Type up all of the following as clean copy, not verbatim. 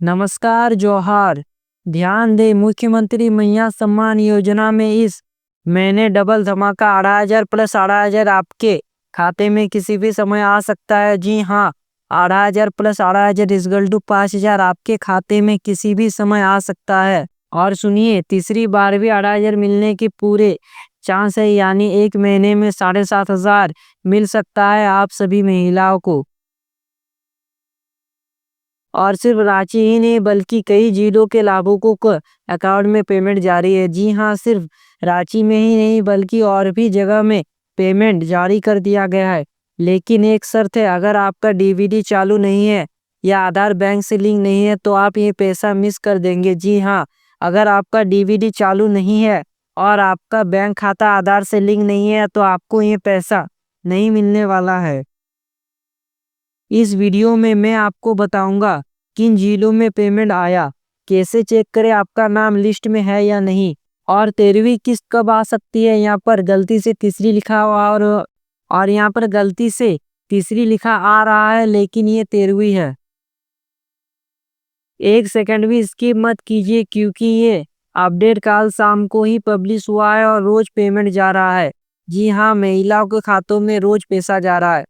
नमस्कार जोहार। ध्यान दें, मुख्यमंत्री मैया सम्मान योजना में इस महीने डबल धमाका 18,000 प्लस 18,000 आपके खाते में किसी भी समय आ सकता है। जी हाँ, 18,000 प्लस 18,000 इक्वल टू 5,000 आपके खाते में किसी भी समय आ सकता है। और सुनिए, तीसरी बार भी 18,000 मिलने के पूरे चांस है, यानी एक महीने में 7,500 मिल सकता है आप सभी महिलाओं को। और सिर्फ रांची ही नहीं बल्कि कई जिलों के लाभुकों को अकाउंट में पेमेंट जारी है। जी हाँ, सिर्फ रांची में ही नहीं बल्कि और भी जगह में पेमेंट जारी कर दिया गया है। लेकिन एक शर्त है, अगर आपका डीबीडी चालू नहीं है या आधार बैंक से लिंक नहीं है तो आप ये पैसा मिस कर देंगे। जी हाँ, अगर आपका डीबीडी चालू नहीं है और आपका बैंक खाता आधार से लिंक नहीं है तो आपको ये पैसा नहीं मिलने वाला है। इस वीडियो में मैं आपको बताऊंगा किन जिलों में पेमेंट आया, कैसे चेक करें आपका नाम लिस्ट में है या नहीं, और 13वीं किस्त कब आ सकती है। यहाँ पर गलती से तीसरी लिखा हुआ और यहाँ पर गलती से तीसरी लिखा आ रहा है लेकिन ये 13वीं है। एक सेकंड भी स्किप मत कीजिए क्योंकि ये अपडेट कल शाम को ही पब्लिश हुआ है और रोज पेमेंट जा रहा है। जी हाँ, महिलाओं के खातों में रोज पैसा जा रहा है।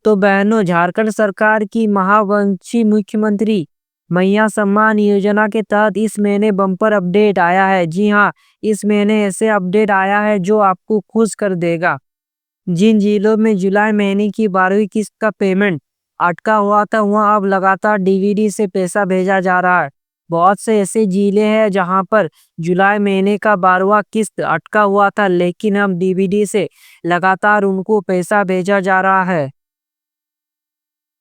तो बहनों, झारखंड सरकार की महावंशी मुख्यमंत्री मैया सम्मान योजना के तहत इस महीने बम्पर अपडेट आया है। जी हाँ, इस महीने ऐसे अपडेट आया है जो आपको खुश कर देगा। जिन जिलों में जुलाई महीने की 12वीं किस्त का पेमेंट अटका हुआ था वहां अब लगातार डीबीडी से पैसा भेजा जा रहा है। बहुत से ऐसे जिले हैं जहां पर जुलाई महीने का 12वां किस्त अटका हुआ था लेकिन अब डीबीडी से लगातार उनको पैसा भेजा जा रहा है।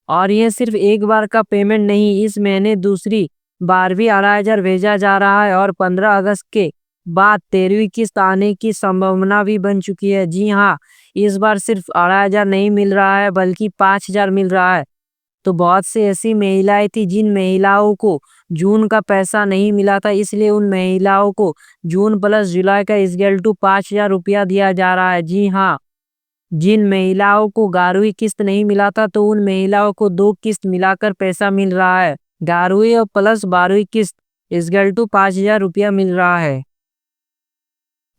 और ये सिर्फ एक बार का पेमेंट नहीं, इस महीने दूसरी बार भी 18,000 भेजा जा रहा है और 15 अगस्त के बाद 13वीं किस्त आने की संभावना भी बन चुकी है। जी हाँ, इस बार सिर्फ 18,000 नहीं मिल रहा है बल्कि 5,000 मिल रहा है। तो बहुत से ऐसी महिलाएं थी जिन महिलाओं को जून का पैसा नहीं मिला था, इसलिए उन महिलाओं को जून प्लस जुलाई का इक्वल टू 5,000 रुपया दिया जा रहा है। जी हाँ, जिन महिलाओं को 11वीं किस्त नहीं मिला था तो उन महिलाओं को 2 किस्त मिलाकर पैसा मिल रहा है। 11वीं और प्लस 12वीं किस्त इक्वल टू 5,000 रुपया मिल रहा है।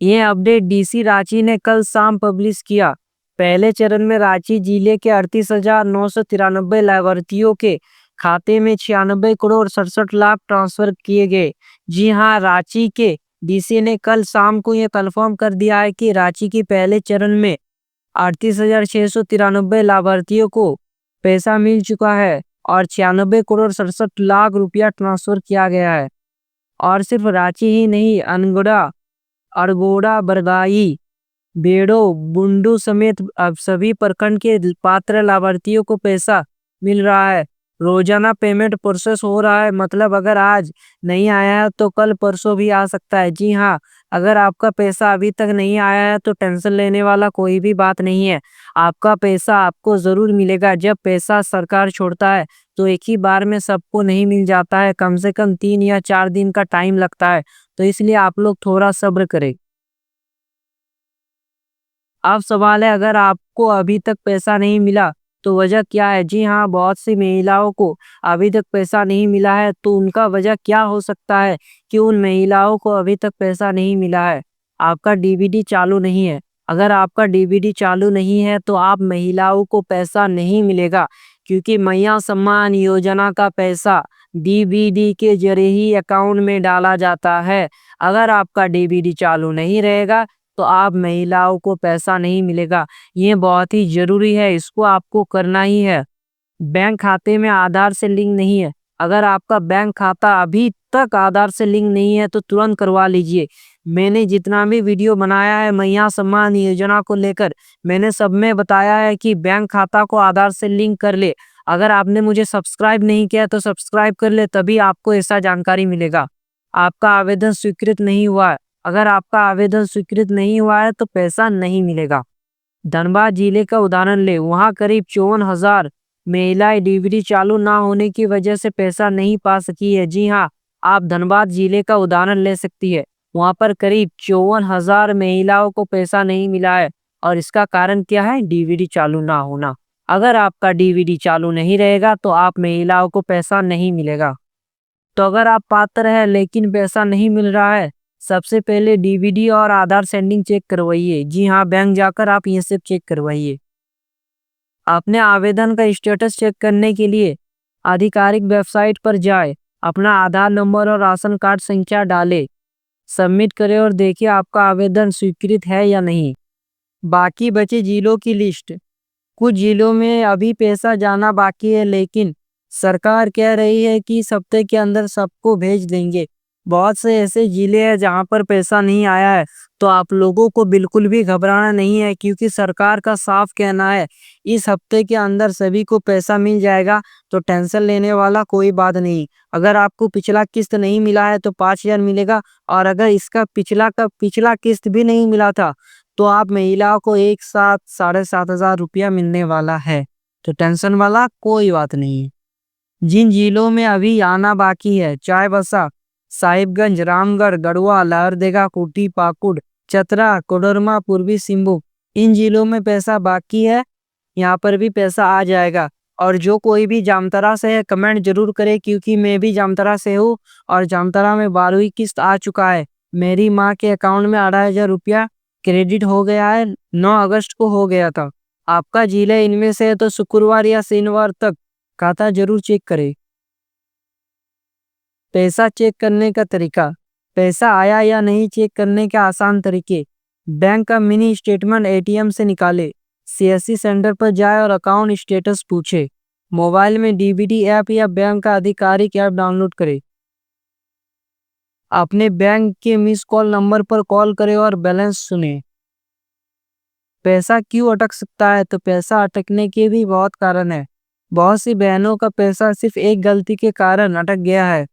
ये अपडेट डीसी रांची ने कल शाम पब्लिश किया। पहले चरण में रांची जिले के 38,993 लाभार्थियों के खाते में 96 करोड़ 67 लाख ट्रांसफर किए गए। जी हाँ, रांची के डीसी ने कल शाम को यह कन्फर्म कर दिया है कि रांची के पहले चरण में 38,693 लाभार्थियों को पैसा मिल चुका है और 96 करोड़ 67 लाख रुपया ट्रांसफर किया गया है। और सिर्फ रांची ही नहीं, अनगोड़ा, अरगोड़ा, बरगाई, बेड़ो, बुंडू समेत अब सभी प्रखंड के पात्र लाभार्थियों को पैसा मिल रहा है। रोजाना पेमेंट प्रोसेस हो रहा है, मतलब अगर आज नहीं आया है तो कल परसों भी आ सकता है। जी हाँ, अगर आपका पैसा अभी तक नहीं आया है तो टेंशन लेने वाला कोई भी बात नहीं है। आपका पैसा आपको जरूर मिलेगा। जब पैसा सरकार छोड़ता है तो एक ही बार में सबको नहीं मिल जाता है, कम से कम 3 या 4 दिन का टाइम लगता है। तो इसलिए आप लोग थोड़ा सब्र करें। अब सवाल है, अगर आपको अभी तक पैसा नहीं मिला तो वजह क्या है। जी हाँ, बहुत सी महिलाओं को अभी तक पैसा नहीं मिला है, तो उनका वजह क्या हो सकता है कि उन महिलाओं को अभी तक पैसा नहीं मिला है। आपका डीबीडी चालू नहीं है। अगर आपका डीबीडी चालू नहीं है तो आप महिलाओं को पैसा नहीं मिलेगा, क्योंकि मैया सम्मान योजना का पैसा डीबीडी के जरिए ही अकाउंट में डाला जाता है। अगर आपका डीबीडी चालू नहीं रहेगा तो आप महिलाओं को पैसा नहीं मिलेगा। ये बहुत ही जरूरी है, इसको आपको करना ही है। बैंक खाते में आधार से लिंक नहीं है। अगर आपका बैंक खाता अभी तक आधार से लिंक नहीं है तो तुरंत करवा लीजिए। मैंने जितना भी वीडियो बनाया है मैया सम्मान योजना को लेकर, मैंने सब में बताया है कि बैंक खाता को आधार से लिंक कर ले। अगर आपने मुझे सब्सक्राइब नहीं किया तो सब्सक्राइब कर ले, तभी आपको ऐसा जानकारी मिलेगा। आपका आवेदन स्वीकृत नहीं हुआ है। अगर आपका आवेदन स्वीकृत नहीं हुआ है तो पैसा नहीं मिलेगा। धनबाद जिले का उदाहरण ले, वहां करीब 54,000 महिलाएं डीबीडी चालू ना होने की वजह से पैसा नहीं पा सकी है। जी हाँ, आप धनबाद जिले का उदाहरण ले सकती है। वहां पर करीब 54,000 महिलाओं को पैसा नहीं मिला है और इसका कारण क्या है? डीबीडी चालू ना होना। अगर आपका डीबीडी चालू नहीं रहेगा तो आप महिलाओं को पैसा नहीं मिलेगा। तो अगर आप पात्र है लेकिन पैसा नहीं मिल रहा है, सबसे पहले डीबीडी और आधार सेंडिंग चेक करवाइए। जी हाँ, बैंक जाकर आप ये सब चेक करवाइए। अपने आवेदन का स्टेटस चेक करने के लिए आधिकारिक वेबसाइट पर जाएं, अपना आधार नंबर और राशन कार्ड संख्या डालें, सबमिट करें और देखिए आपका आवेदन स्वीकृत है या नहीं। बाकी बचे जिलों की लिस्ट। कुछ जिलों में अभी पैसा जाना बाकी है, लेकिन सरकार कह रही है कि इस हफ्ते के अंदर सबको भेज देंगे। बहुत से ऐसे जिले हैं जहां पर पैसा नहीं आया है, तो आप लोगों को बिल्कुल भी घबराना नहीं है, क्योंकि सरकार का साफ कहना है इस हफ्ते के अंदर सभी को पैसा मिल जाएगा। तो टेंशन लेने वाला कोई बात नहीं। अगर आपको पिछला किस्त नहीं मिला है तो 5,000 मिलेगा, और अगर इसका पिछला का पिछला किस्त भी नहीं मिला था तो आप महिलाओं को एक साथ 7,500 रुपया मिलने वाला है। तो टेंशन वाला कोई बात नहीं है। जिन जिलों में अभी आना बाकी है, चाईबासा, साहिबगंज, रामगढ़, गढ़वा, लहरदगा, खूंटी, पाकुड़, चतरा, कोडरमा, पूर्वी सिंहभूम, इन जिलों में पैसा बाकी है। यहाँ पर भी पैसा आ जाएगा। और जो कोई भी जामताड़ा से है, कमेंट जरूर करे, क्योंकि मैं भी जामताड़ा से हूँ और जामताड़ा में 12वीं किस्त आ चुका है। मेरी माँ के अकाउंट में 8,000 रुपया क्रेडिट हो गया है। 9 अगस्त को हो गया था। आपका जिला इनमें से है तो शुक्रवार या शनिवार तक खाता जरूर चेक करें। पैसा चेक करने का तरीका। पैसा आया या नहीं चेक करने के आसान तरीके। बैंक का मिनी स्टेटमेंट एटीएम से निकाले, सीएससी सेंटर पर जाए और अकाउंट स्टेटस पूछे। मोबाइल में डीबीडी ऐप या बैंक का आधिकारिक ऐप डाउनलोड करें। अपने बैंक के मिस कॉल नंबर पर कॉल करें और बैलेंस सुने। पैसा क्यों अटक सकता है? तो पैसा अटकने के भी बहुत कारण है। बहुत सी बहनों का पैसा सिर्फ एक गलती के कारण अटक गया है।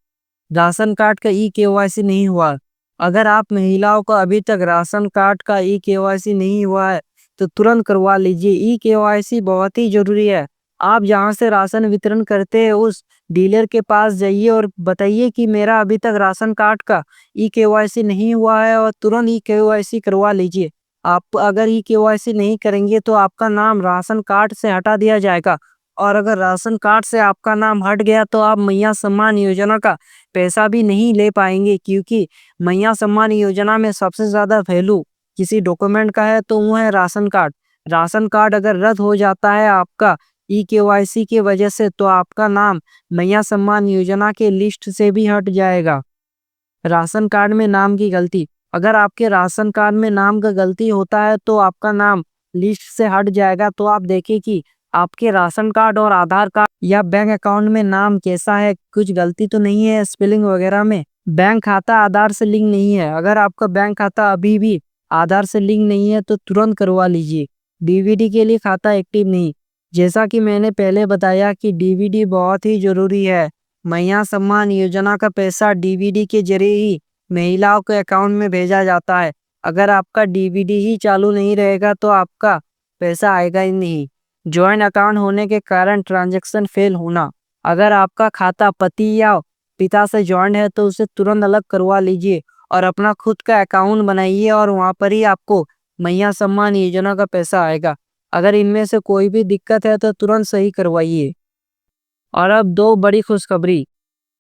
राशन कार्ड का ई केवाईसी नहीं हुआ। अगर आप महिलाओं का अभी तक राशन कार्ड का ई केवाईसी नहीं हुआ है तो तुरंत करवा लीजिए। ई केवाईसी बहुत ही जरूरी है। आप जहां से राशन वितरण करते हैं उस डीलर के पास जाइए और बताइए कि मेरा अभी तक राशन कार्ड का ई केवाईसी नहीं हुआ है, और तुरंत ई केवाईसी करवा लीजिए। आप अगर ई केवाईसी नहीं करेंगे तो आपका नाम राशन कार्ड से हटा दिया जाएगा, और अगर राशन कार्ड से आपका नाम हट गया तो आप मैया सम्मान योजना का पैसा भी नहीं ले पाएंगे, क्योंकि मैया सम्मान योजना में सबसे ज्यादा वैल्यू किसी डॉक्यूमेंट का है तो वो है राशन कार्ड। राशन कार्ड अगर रद्द हो जाता है आपका ई केवाईसी की वजह से, तो आपका नाम मैया सम्मान योजना के लिस्ट से भी हट जाएगा। राशन कार्ड में नाम की गलती। अगर आपके राशन कार्ड में नाम का गलती होता है तो आपका नाम लिस्ट से हट जाएगा। तो आप देखें कि आपके राशन कार्ड और आधार कार्ड या बैंक अकाउंट में नाम कैसा है, कुछ गलती तो नहीं है स्पेलिंग वगैरह में। बैंक खाता आधार से लिंक नहीं है। अगर आपका बैंक खाता अभी भी आधार से लिंक नहीं है तो तुरंत करवा लीजिए। डीबीडी के लिए खाता एक्टिव नहीं। जैसा कि मैंने पहले बताया कि डीबीडी बहुत ही जरूरी है। मैया सम्मान योजना का पैसा डीबीडी के जरिए ही महिलाओं के अकाउंट में भेजा जाता है। अगर आपका डीबीडी ही चालू नहीं रहेगा तो आपका पैसा आएगा ही नहीं। ज्वाइंट अकाउंट होने के कारण ट्रांजैक्शन फेल होना। अगर आपका खाता पति या पिता से ज्वाइंट है तो उसे तुरंत अलग करवा लीजिए और अपना खुद का अकाउंट बनाइए, और वहां पर ही आपको मैया सम्मान योजना का पैसा आएगा। अगर इनमें से कोई भी दिक्कत है तो तुरंत सही करवाइए। और अब दो बड़ी खुशखबरी।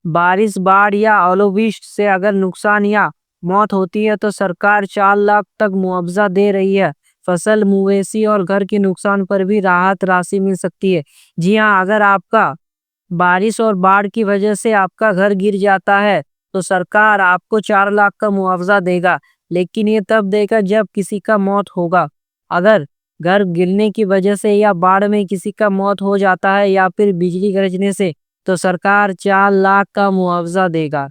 बारिश, बाढ़ या ओलावृष्टि से अगर नुकसान या मौत होती है तो सरकार 4 लाख तक मुआवजा दे रही है। फसल, मवेशी और घर के नुकसान पर भी राहत राशि मिल सकती है। जी हाँ, अगर आपका बारिश और बाढ़ की वजह से आपका घर गिर जाता है तो सरकार आपको 4 लाख का मुआवजा देगा, लेकिन ये तब देगा जब किसी का मौत होगा। अगर घर गिरने की वजह से या बाढ़ में किसी का मौत हो जाता है या फिर बिजली गरजने से, तो सरकार 4 लाख का मुआवजा देगा।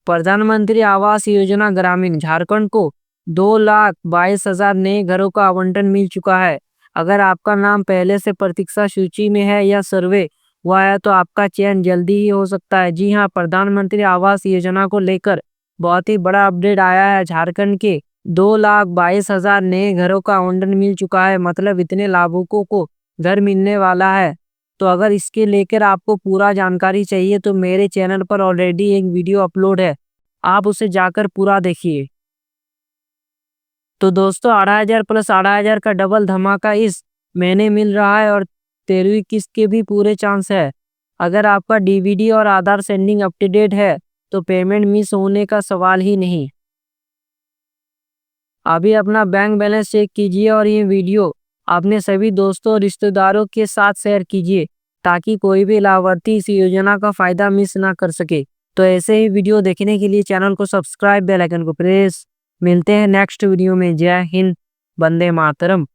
प्रधानमंत्री आवास योजना ग्रामीण झारखंड को 2,22,000 नए घरों का आवंटन मिल चुका है। अगर आपका नाम पहले से प्रतीक्षा सूची में है या सर्वे हुआ है तो आपका चयन जल्दी ही हो सकता है। जी हाँ, प्रधानमंत्री आवास योजना को लेकर बहुत ही बड़ा अपडेट आया है। झारखंड के 2,22,000 नए घरों का आवंटन मिल चुका है, मतलब इतने लाभुकों को घर मिलने वाला है। तो अगर इसके लेकर आपको पूरा जानकारी चाहिए तो मेरे चैनल पर ऑलरेडी एक वीडियो अपलोड है, आप उसे जाकर पूरा देखिए। तो दोस्तों, 8,000 प्लस 8,000 का डबल धमाका इस महीने मिल रहा है और 13वीं किस्त के भी पूरे चांस है। अगर आपका डीवीडी और आधार सेंडिंग अप टू डेट है तो पेमेंट मिस होने का सवाल ही नहीं। अभी अपना बैंक बैलेंस चेक कीजिए और ये वीडियो अपने सभी दोस्तों और रिश्तेदारों के साथ शेयर कीजिए ताकि कोई भी लाभार्थी इस योजना का फायदा मिस ना कर सके। तो ऐसे ही वीडियो देखने के लिए चैनल को सब्सक्राइब, बेल आइकन को प्रेस। मिलते हैं नेक्स्ट वीडियो में। जय हिंद, वंदे मातरम।